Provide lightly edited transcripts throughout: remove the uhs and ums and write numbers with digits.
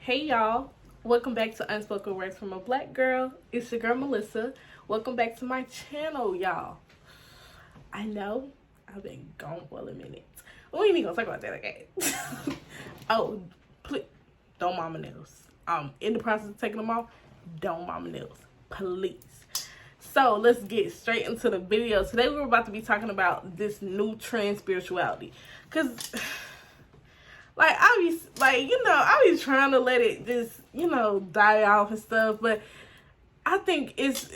Hey y'all, welcome back to Unspoken Words from a Black Girl. It's your girl Melissa. Welcome back to my channel, y'all. I know I've been gone for a minute. We ain't even gonna talk about that, okay? Oh, please, don't mama nails. In the process of taking them off, don't mama nails, please. So let's get straight into the video. Today we're about to be talking about this new trend, spirituality, cause I be trying to let it just, die off and stuff, but I think it's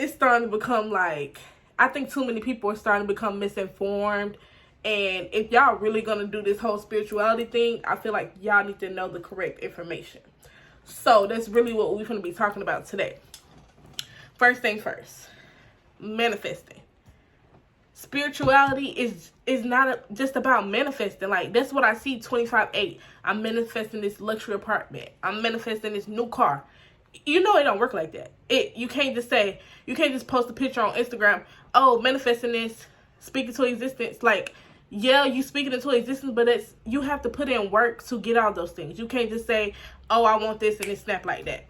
starting to become like, I think too many people are starting to become misinformed, and if y'all really gonna do this whole spirituality thing, I feel like y'all need to know the correct information. So that's really what we're gonna be talking about today. First thing first, manifesting. Spirituality is not just about manifesting. Like, that's what I see 25/8. I'm manifesting this luxury apartment. I'm manifesting this new car. You know it don't work like that. You can't just post a picture on Instagram, oh, manifesting this, speaking to existence. Like, yeah, you speaking into existence, but you have to put in work to get all those things. You can't just say, oh, I want this, and it snap like that.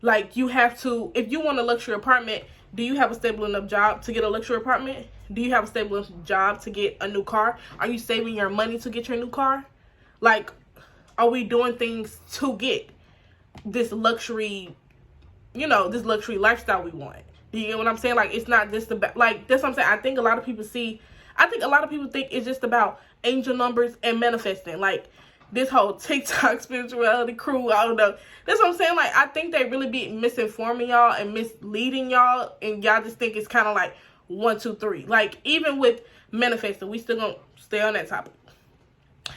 Like, you have to, if you want a luxury apartment, do you have a stable enough job to get a luxury apartment? Do you have a stable enough job to get a new car? Are you saving your money to get your new car? Like, are we doing things to get this luxury, this luxury lifestyle we want? Do you get what I'm saying? Like, it's not just about, like, that's what I'm saying. I think a lot of people think it's just about angel numbers and manifesting. Like, this whole TikTok spirituality crew, I don't know. That's what I'm saying. Like, I think they really be misinforming y'all and misleading y'all, and y'all just think it's kind of like 1, 2, 3. Like, even with manifesting, we still gonna stay on that topic.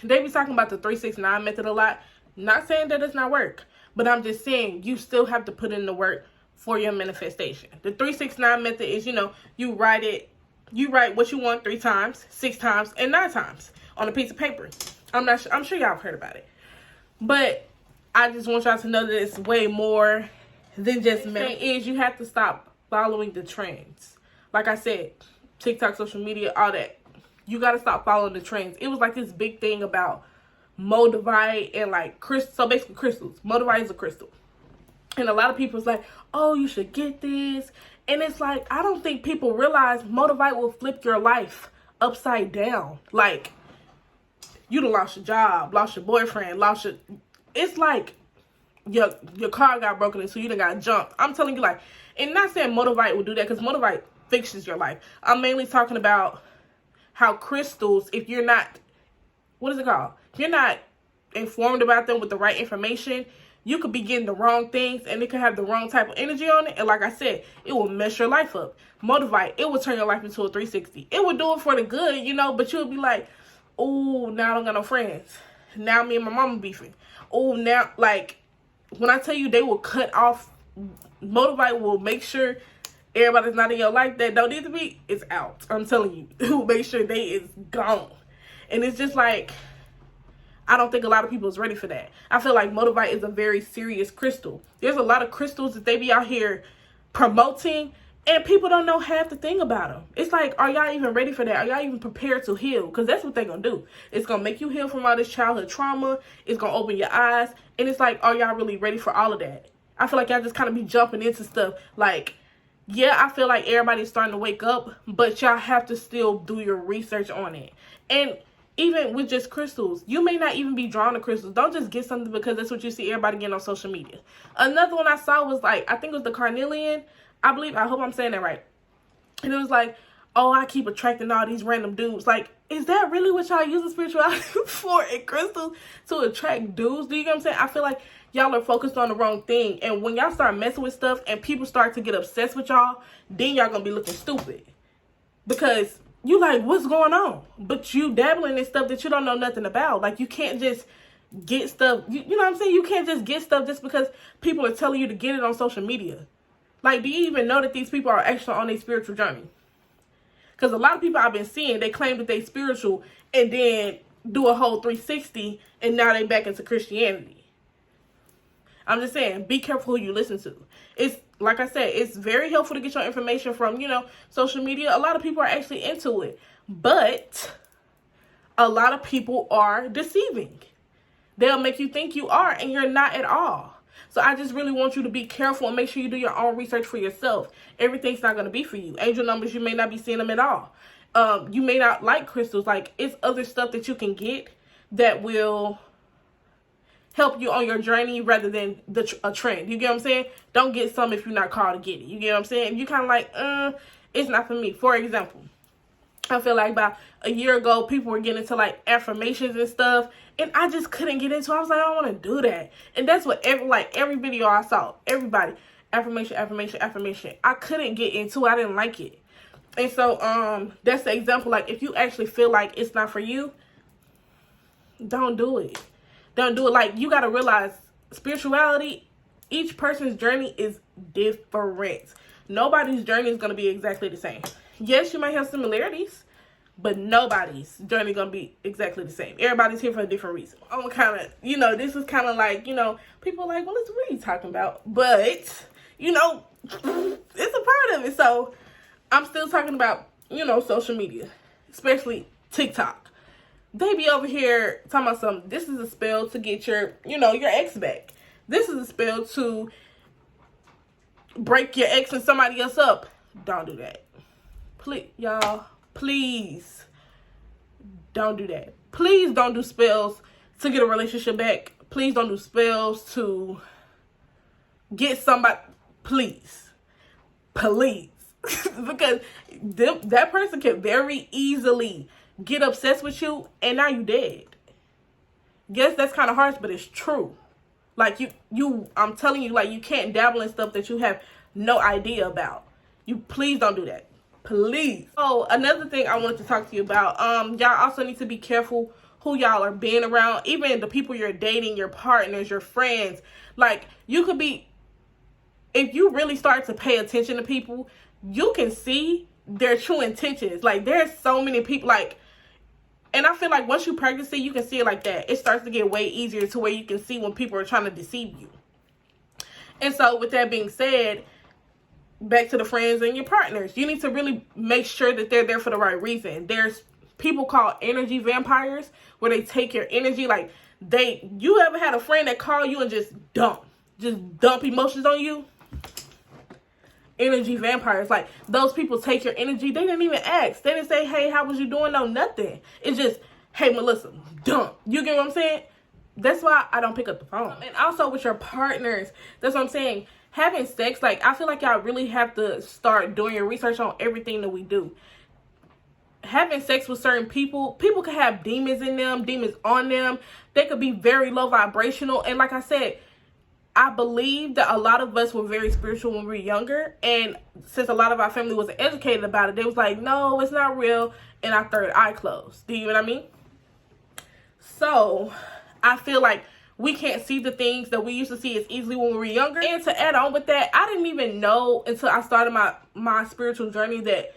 They be talking about the 369 method a lot. Not saying that it's not work, but I'm just saying you still have to put in the work for your manifestation. The 369 method is, you write what you want 3 times, 6 times, and 9 times on a piece of paper. I'm sure y'all have heard about it. But I just want y'all to know that it's way more than just manifesting. You have to stop following the trends. Like I said, TikTok, social media, all that. You got to stop following the trends. It was like this big thing about moldavite and like crystals. So basically crystals. Moldavite is a crystal. And a lot of people is like, oh, you should get this. And it's like, I don't think people realize moldavite will flip your life upside down. Like, you done lost your job, lost your boyfriend, it's like your car got broken into, you done got jumped. I'm telling you, like, and not saying moldavite will do that, because moldavite fixes your life. I'm mainly talking about how crystals, if you're not, what is it called? If you're not informed about them with the right information, you could be getting the wrong things, and it could have the wrong type of energy on it. And like I said, it will mess your life up. Moldavite, it will turn your life into a 360. It will do it for the good, but you'll be like, oh, now I don't got no friends. Now me and my mama beefing. Oh, now, like, when I tell you they will cut off, moldavite will make sure everybody's not in your life that don't need to be, it's out. I'm telling you. It will make sure they is gone. And it's just like, I don't think a lot of people is ready for that. I feel like moldavite is a very serious crystal. There's a lot of crystals that they be out here promoting, and people don't know half the thing about them. It's like, are y'all even ready for that? Are y'all even prepared to heal? Because that's what they're going to do. It's going to make you heal from all this childhood trauma. It's going to open your eyes. And it's like, are y'all really ready for all of that? I feel like y'all just kind of be jumping into stuff. Like, yeah, I feel like everybody's starting to wake up, but y'all have to still do your research on it. And even with just crystals, you may not even be drawn to crystals. Don't just get something because that's what you see everybody getting on social media. Another one I saw was like, I think it was the carnelian. I hope I'm saying that right. And it was like, oh, I keep attracting all these random dudes. Like, is that really what y'all using spirituality for and crystals, to attract dudes? Do you get what I'm saying? I feel like y'all are focused on the wrong thing. And when y'all start messing with stuff and people start to get obsessed with y'all, then y'all gonna be looking stupid. Because you like, what's going on? But you dabbling in stuff that you don't know nothing about. Like, you can't just get stuff. You know what I'm saying? You can't just get stuff just because people are telling you to get it on social media. Like, do you even know that these people are actually on a spiritual journey? Because a lot of people I've been seeing, they claim that they spiritual and then do a whole 360 and now they back into Christianity. I'm just saying, be careful who you listen to. It's, like I said, it's very helpful to get your information from, social media. A lot of people are actually into it. But a lot of people are deceiving. They'll make you think you are, and you're not at all. So I just really want you to be careful and make sure you do your own research for yourself. Everything's not going to be for you. Angel numbers, you may not be seeing them at all. You may not like crystals. Like, it's other stuff that you can get that will help you on your journey rather than a trend. You get what I'm saying? Don't get some if you're not called to get it. You get what I'm saying? If you kind of like, it's not for me. For example, I feel like about a year ago, people were getting into like affirmations and stuff, and I just couldn't get into it. I was like, I don't want to do that. And that's what every video I saw, everybody, affirmation, affirmation, affirmation. I couldn't get into it. I didn't like it. And so that's the example. Like, if you actually feel like it's not for you, don't do it. Don't do it. Like, you got to realize spirituality, each person's journey is different. Nobody's journey is going to be exactly the same. Yes, you might have similarities, but nobody's journey going to be exactly the same. Everybody's here for a different reason. I'm kind of, this is kind of like, people are like, well, it's what are you talking about? But, it's a part of it. So, I'm still talking about, social media, especially TikTok. They be over here talking about something. This is a spell to get your ex back. This is a spell to break your ex and somebody else up. Don't do that. Please, y'all, please don't do that. Please don't do spells to get a relationship back. Please don't do spells to get somebody. Please. Because that person can very easily get obsessed with you, and now you dead. Guess that's kind of harsh, but it's true. Like, I'm telling you, like, you can't dabble in stuff that you have no idea about. You please don't do that. Please. Oh, another thing I wanted to talk to you about. Y'all also need to be careful who y'all are being around. Even the people you're dating, your partners, your friends. Like, you could be, if you really start to pay attention to people, you can see their true intentions. Like, there's so many people, like, and I feel like once you practice it, you can see it like that. It starts to get way easier to where you can see when people are trying to deceive you. And so with that being said, back to the friends and your partners, you need to really make sure that they're there for the right reason. There's people called energy vampires where they take your energy. Like, you ever had a friend that call you and just dump emotions on you? Energy vampires. Like, those people take your energy. They didn't even ask. They didn't say, hey, how was you doing? No, nothing. It's just, hey, Melissa, dump. You get what I'm saying? That's why I don't pick up the phone. And also with your partners, that's what I'm saying. Having sex, like, I feel like y'all really have to start doing your research on everything that we do. Having sex with certain people can have demons in them, demons on them. They could be very low vibrational. And like I said, I believe that a lot of us were very spiritual when we were younger. And since a lot of our family wasn't educated about it, they was like, no, it's not real. And our third eye closed. Do you know what I mean? So, I feel like we can't see the things that we used to see as easily when we were younger. And to add on with that, I didn't even know until I started my spiritual journey that,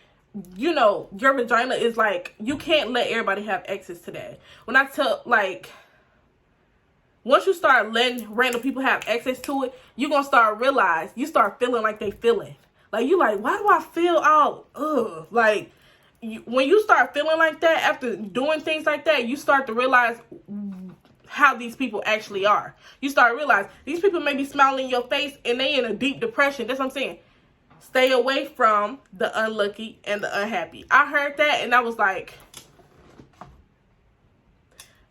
your vagina is like, you can't let everybody have access to that. When I tell, like, once you start letting random people have access to it, you're going to you start feeling like they feeling. Like, you like, why do I feel all, ugh? Like, when you start feeling like that, after doing things like that, you start to realize how these people actually are. You start to realize these people may be smiling in your face and they in a deep depression. That's what I'm saying. Stay away from the unlucky and the unhappy. I heard that and I was like,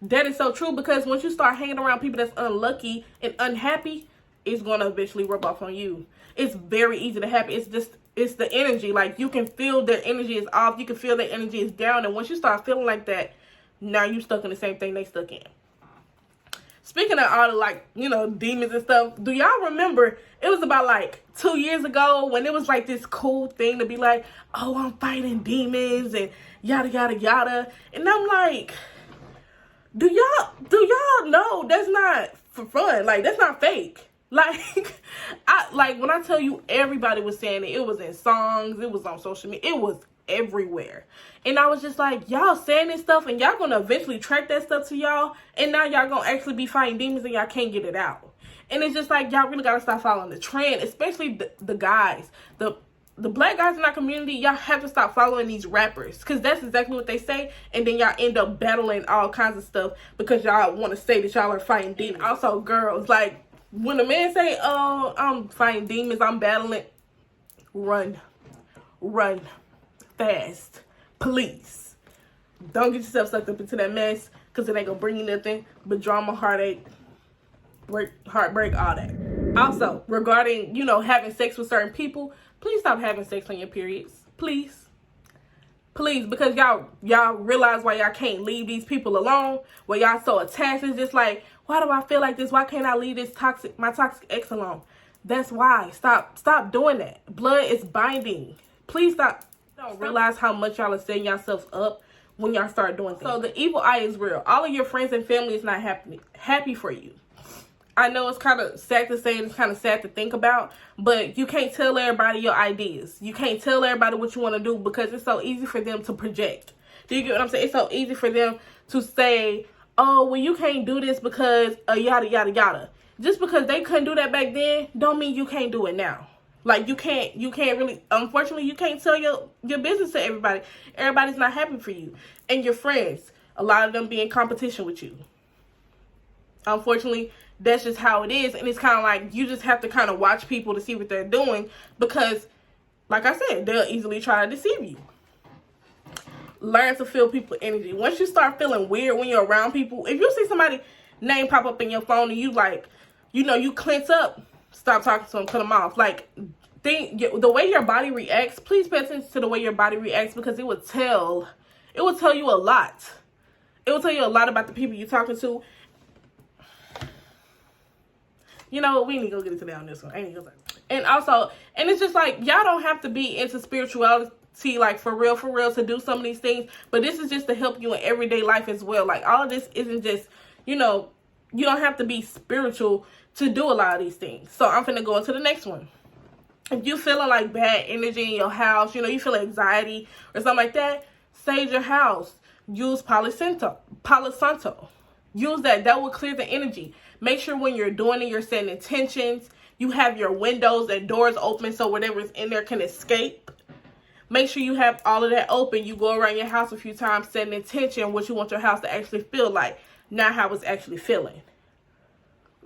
that is so true, because once you start hanging around people that's unlucky and unhappy, it's going to eventually rub off on you. It's very easy to happen. It's the energy. Like, you can feel their energy is off. You can feel their energy is down. And once you start feeling like that, now you stuck in the same thing they stuck in. Speaking of all the, like, demons and stuff, do y'all remember, it was about like 2 years ago when it was like this cool thing to be like, oh, I'm fighting demons and yada, yada, yada. And I'm like, do y'all know that's not for fun? Like, that's not fake. Like, when I tell you everybody was saying it, it was in songs, it was on social media, it was everywhere. And I was just like, y'all saying this stuff and y'all gonna eventually track that stuff to y'all, and now y'all gonna actually be fighting demons and y'all can't get it out. And it's just like, y'all really gotta stop following the trend, especially the guys. the black guys in our community, y'all have to stop following these rappers, because that's exactly what they say, and then y'all end up battling all kinds of stuff because y'all want to say that y'all are fighting demons. Also, girls, like, when a man say, oh, I'm fighting demons, I'm battling, run fast, please. Don't get yourself sucked up into that mess, because it ain't gonna bring you nothing but drama, heartache, heartbreak, all that. Also, regarding, you know, having sex with certain people, please stop having sex on your periods. Please, because y'all realize why y'all can't leave these people alone, why y'all so attached. It's just like, why do I feel like this? Why can't I leave my toxic ex alone? That's why. Stop doing that. Blood is binding. Please stop. Don't realize how much y'all are setting yourselves up when y'all start doing things. So the evil eye is real. All of your friends and family is not happy for you. I know it's kind of sad to say, and it's kind of sad to think about, but you can't tell everybody your ideas. You can't tell everybody what you want to do, because it's so easy for them to project. Do you get what I'm saying? It's so easy for them to say, oh, well, you can't do this because yada, yada, yada. Just because they couldn't do that back then, don't mean you can't do it now. Like, you can't really, unfortunately, you can't tell your business to everybody. Everybody's not happy for you. And your friends, a lot of them be in competition with you. Unfortunately, that's just how it is. And it's kind of like, you just have to kind of watch people to see what they're doing, because, like I said, they'll easily try to deceive you. Learn to feel people's energy. Once you start feeling weird when you're around people, if you see somebody name pop up in your phone and you like, you know, you clench up, stop talking to them, cut them off. Like, the way your body reacts, please pay attention to the way your body reacts, because it will tell you a lot. It will tell you a lot about the people you're talking to. You know what? We need to go get into that on this one. I ain't gonna say. And also, and it's just like, y'all don't have to be into spirituality, like, for real, to do some of these things. But this is just to help you in everyday life as well. Like, all of this isn't just, you know, you don't have to be spiritual to do a lot of these things. So I'm finna go into the next one. If you feeling like bad energy in your house, you know, you feel anxiety or something like that, sage your house. Use Palo Santo. Use that. That will clear the energy. Make sure when you're doing it, you're setting intentions. You have your windows and doors open so whatever's in there can escape. Make sure you have all of that open. You go around your house a few times, setting intention what you want your house to actually feel like, not how it's actually feeling.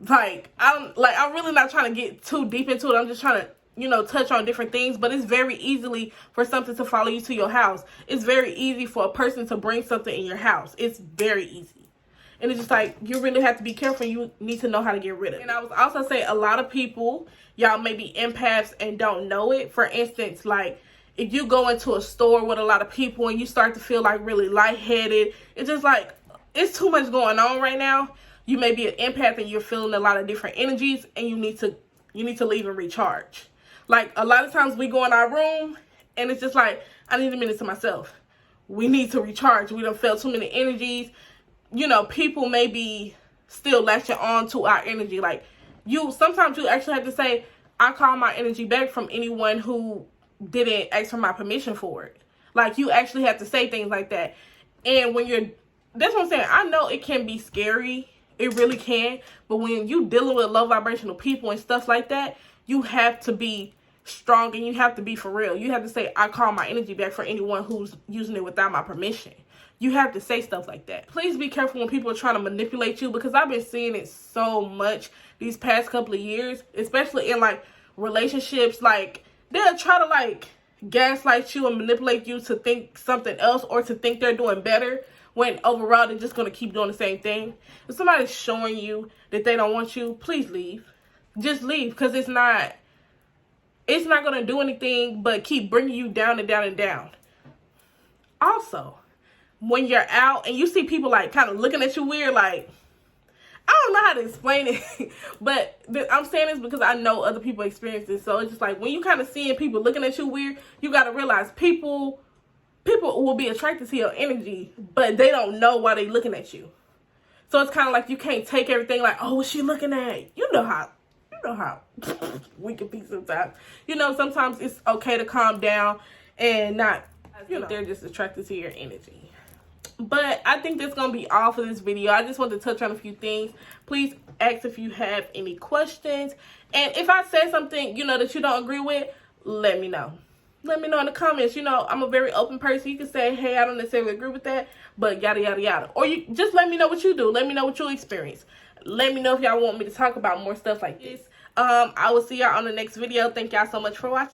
I'm really not trying to get too deep into it. I'm just trying to, you know, touch on different things, but it's very easily for something to follow you to your house. It's very easy for a person to bring something in your house. It's very easy. And it's just like, you really have to be careful. You need to know how to get rid of it. And I was also say, a lot of people, y'all may be empaths and don't know it. For instance, like, if you go into a store with a lot of people and you start to feel like really lightheaded, it's just like, it's too much going on right now. You may be an empath and you're feeling a lot of different energies, and you need to leave and recharge. Like, a lot of times we go in our room and it's just like, I need a minute to myself. We need to recharge. We done felt too many energies. You know, people may be still latching on to our energy. Like, sometimes you actually have to say, I call my energy back from anyone who didn't ask for my permission for it. Like, you actually have to say things like that. And that's what I'm saying. I know it can be scary. It really can. But when you dealing with low vibrational people and stuff like that, you have to be strong and you have to be for real. You have to say, I call my energy back for anyone who's using it without my permission. You have to say stuff like that. Please be careful when people are trying to manipulate you, because I've been seeing it so much these past couple of years, especially in, like, relationships. Like, they'll try to, like, gaslight you and manipulate you to think something else, or to think they're doing better, when overall they're just going to keep doing the same thing. If somebody's showing you that they don't want you, please leave. Just leave, because it's not going to do anything but keep bringing you down and down and down. Also, when you're out and you see people, like, kind of looking at you weird, like, I don't know how to explain it, but I'm saying this because I know other people experience this. So it's just like, when you kind of seeing people looking at you weird, you got to realize people will be attracted to your energy, but they don't know why they looking at you. So it's kind of like, you can't take everything like, oh, what's she looking at? You know how we can be sometimes. You know, sometimes it's okay to calm down and not, you know, they're just attracted to your energy. But I think that's going to be all for this video. I just want to touch on a few things. Please ask if you have any questions. And if I say something, you know, that you don't agree with, let me know. let me know in the comments. You know, I'm a very open person. You can say, hey, I don't necessarily agree with that, but yada, yada, yada. Or you just let me know what you do. Let me know what you experience. Let me know if y'all want me to talk about more stuff like this. I will see y'all on the next video. Thank y'all so much for watching.